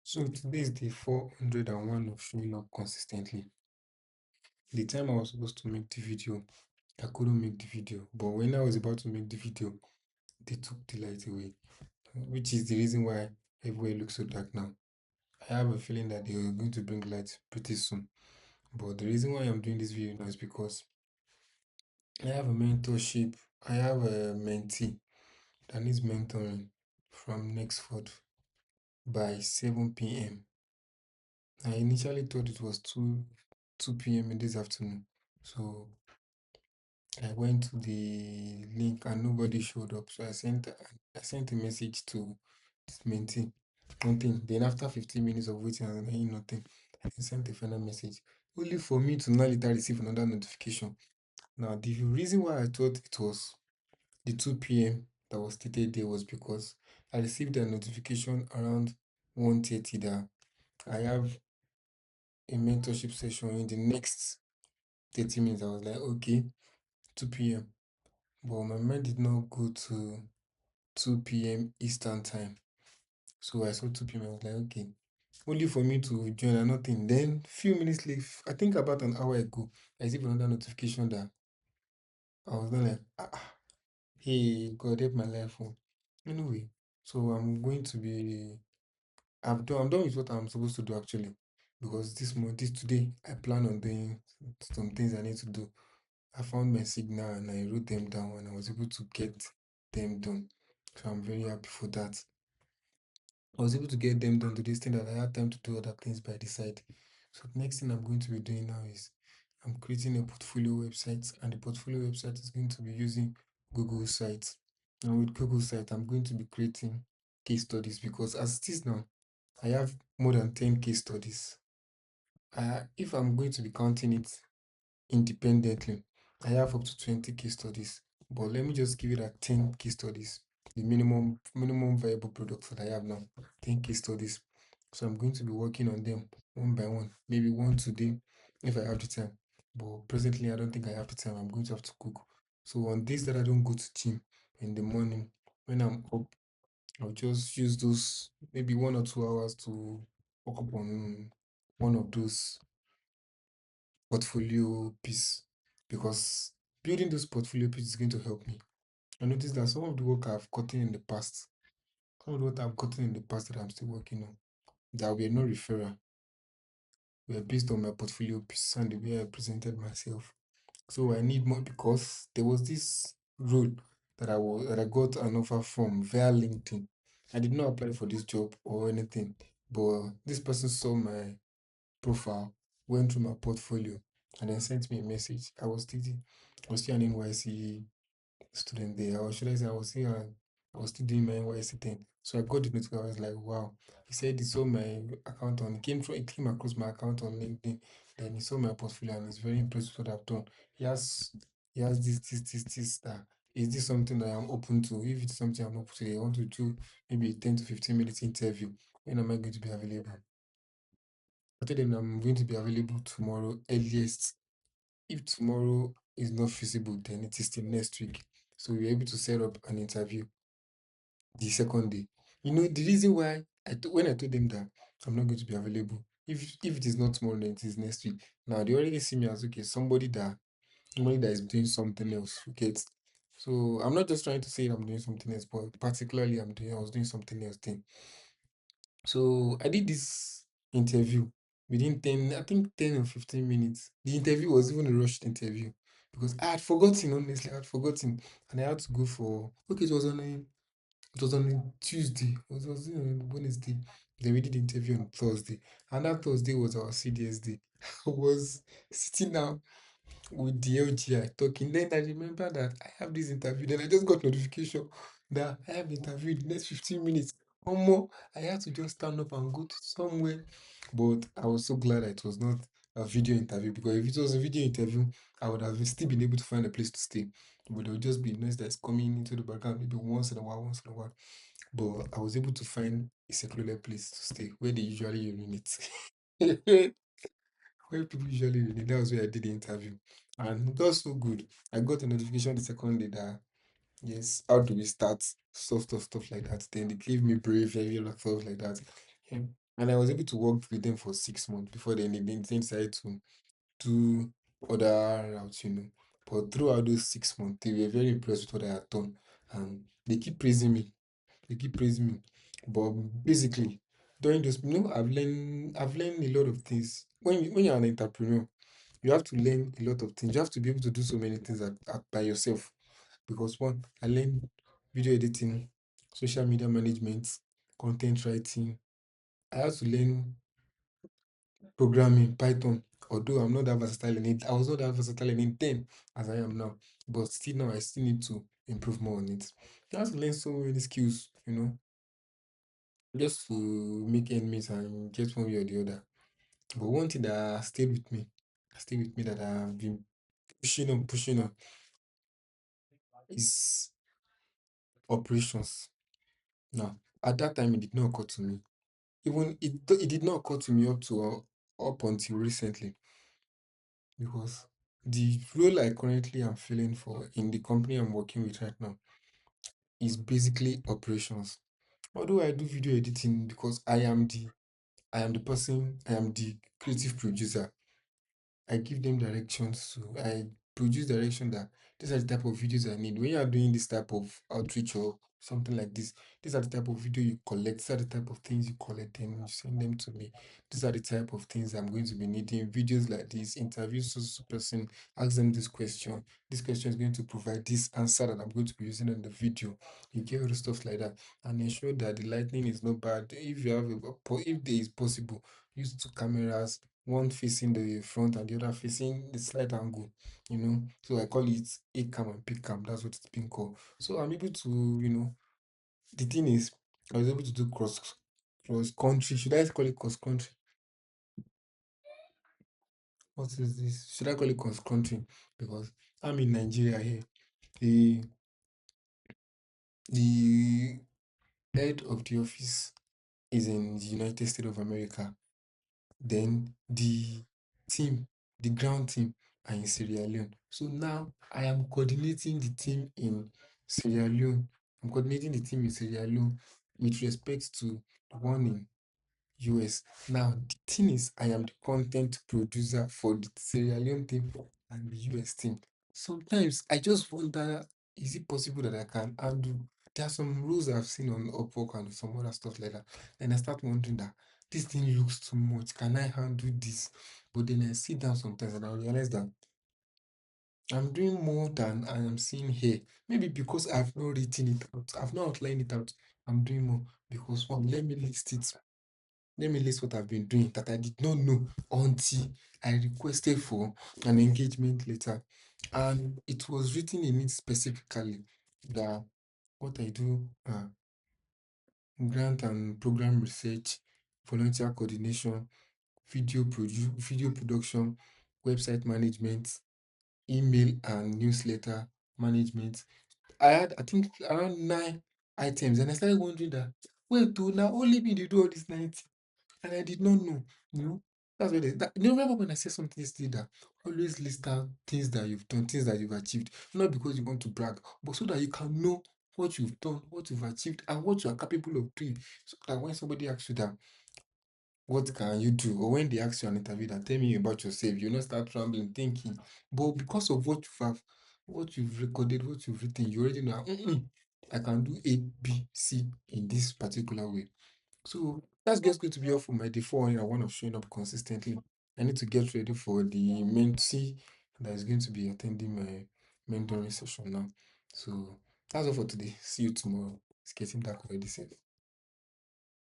So today is day 401 of showing up consistently. The time I was supposed to make the video, I couldn't make the video. But when I was about to make the video, they took the light away, which is the reason why everywhere looks so dark now. I have a feeling that they are going to bring light pretty soon. But the reason why I'm doing this video now is because I have a mentorship. I have a mentee that needs mentoring from next Ford by 7 p.m. I initially thought it was 2 p.m. in this afternoon. So I went to the link and nobody showed up. So I sent a message to this mentee. Nothing. Then after 15 minutes of waiting and hearing nothing, I sent a final message. Only for me to now later receive another notification. Now the reason why I thought it was the 2 p.m. that was stated there was because I received a notification around 1:30 that I have a mentorship session in the next 30 minutes. I was like, okay, 2 p.m. But my mind did not go to 2 p.m. Eastern time. So I saw 2 p.m. I was like, okay. Only for me to join and nothing. Then few minutes later, I think about an hour ago, I received another notification that I was then like, hey, God help my life. Oh. Anyway, so I'm done with what I'm supposed to do actually. Because this today, I plan on doing some things I need to do. I found my signal and I wrote them down and I was able to get them done. So I'm very happy for that. I was able to get them done to this thing that I had time to do other things by the side. So the next thing I'm going to be doing now is I'm creating a portfolio website, and the portfolio website is going to be using Google Sites. And with Google Site, I'm going to be creating case studies because as it is now, I have more than 10 case studies. If I'm going to be counting it independently, I have up to 20 case studies, but let me just give it at 10 case studies. The minimum viable products that I have now, 10 case studies. So I'm going to be working on them one by one, maybe one today if I have the time. But presently, I don't think I have the time. I'm going to have to cook. So on days that I don't go to gym in the morning, when I'm up, I'll just use those maybe 1 or 2 hours to work up on one of those portfolio piece because building those portfolio pieces is going to help me. I noticed that some of the work I've gotten in the past, some of the work I've gotten in the past that I'm still working on, that were no referral, were based on my portfolio piece and the way I presented myself. So I need more because there was this role that I got an offer from via LinkedIn. I did not apply for this job or anything, but this person saw my profile, went through my portfolio, and then sent me a message. I was still an NYC student there, or should I say I was still doing my NYC thing. So I got the notification. I was like, wow. He said he saw my account on he came across my account on LinkedIn. Then he saw my portfolio and he's very impressed with what I've done. He has this that is this something that I'm open to? If it's something I'm open to, I want to do maybe a 10 to 15 minutes interview. When am I going to be available? I told them I'm going to be available tomorrow earliest. If tomorrow is not feasible, then it is till next week. So we're able to set up an interview the second day. You know, the reason why when I told them that I'm not going to be available, if it is not tomorrow, then it is next week. Now they already see me as okay, somebody that is doing something else. You get. So I'm not just trying to say I'm doing something else, but particularly I was doing something else then. So I did this interview within 10, I think 10 or 15 minutes. The interview was even a rushed interview because I had forgotten, honestly, I had forgotten. And I had to go for, okay, it was on a Tuesday, it was on Wednesday. Then we did the interview on Thursday. And that Thursday was our CDS day. I was sitting down with the LGI talking. Then I remember that I have this interview. Then I just got notification that I have interview in the next 15 minutes. Or more. I had to just stand up and go to somewhere. But I was so glad that it was not a video interview because if it was a video interview, I would have still been able to find a place to stay. But there would just be noise that's coming into the background maybe once in a while, once in a while. But I was able to find a secluded place to stay where they usually urinate. Where people usually read it, that was where I did the interview. And it was so good. I got a notification the second day that, yes, how do we start? Stuff like that. Then they gave me brief, very lot of stuff like that. And I was able to work with them for 6 months before they decided to do other routes, But throughout those 6 months, they were very impressed with what I had done. And they keep praising me. They keep praising me. But basically, during those, I've learned a lot of things. When you're an entrepreneur, you have to learn a lot of things. You have to be able to do so many things by yourself. Because one, I learned video editing, social media management, content writing. I had to learn programming, Python. Although I'm not that versatile in it, I was not that versatile in it then as I am now. But still now, I still need to improve more on it. I have to learn so many skills, just to make ends meet and get one way or the other. But one thing that stayed with me that I've been pushing on is operations. Now, at that time, it did not occur to me. Even it did not occur to me up until recently because the role I currently am filling for in the company I'm working with right now is basically operations. Although I do video editing because I am the creative producer. I give them directions. So I produce direction that these are the type of videos I need. When you are doing this type of outreach or something like this, these are the type of video you collect. These are the type of things you collect and you send them to me. These are the type of things I'm going to be needing. Videos like this, interviews so person, ask them this question. This question is going to provide this answer that I'm going to be using in the video. You get all the stuff like that and ensure that the lighting is not bad. If you have if there is possible, use two cameras, one facing the front and the other facing the slight angle. So I call it A cam and P cam. That's what it's been called. So I'm able to, the thing is, I was able to do cross country. Should I call it cross country? What is this? Should I call it cross country? Because I'm in Nigeria here. The the head of the office is in the United States of America. Then the team, the ground team are in Sierra Leone. So now I am coordinating the team in Sierra Leone. I'm coordinating the team in Sierra Leone with respect to the one in US. Now the thing is I am the content producer for the Sierra Leone team and the US team. Sometimes I just wonder, is it possible that I can handle? There are some rules I've seen on Upwork and some other stuff like that. And I start wondering that this thing looks too much. Can I handle this? But then I sit down sometimes and I realize that I'm doing more than I am seeing here. Maybe because I've not written it out, I've not outlined it out. I'm doing more because one, let me list it. Let me list what I've been doing that I did not know until I requested for an engagement letter. And it was written in it specifically that what I do, grant and program research, volunteer coordination, video production, website management, email and newsletter management. I think around 9 items, and I started wondering that wait, do now only me they do all these 90, and I did not know. You know, that's what remember when I said something yesterday that always list out things that you've done, things that you've achieved, not because you want to brag, but so that you can know what you've done, what you've achieved, and what you are capable of doing. So that when somebody asks you that, what can you do? Or when they ask you an interview that tell me about yourself, you not start rambling, thinking. But because of what you've recorded, what you've written, you already know, I can do A, B, C in this particular way. So that's just going to be all for my day 4 and one of showing up consistently. I need to get ready for the mentee that is going to be attending my mentoring session now. So that's all for today. See you tomorrow. It's getting dark already, safe.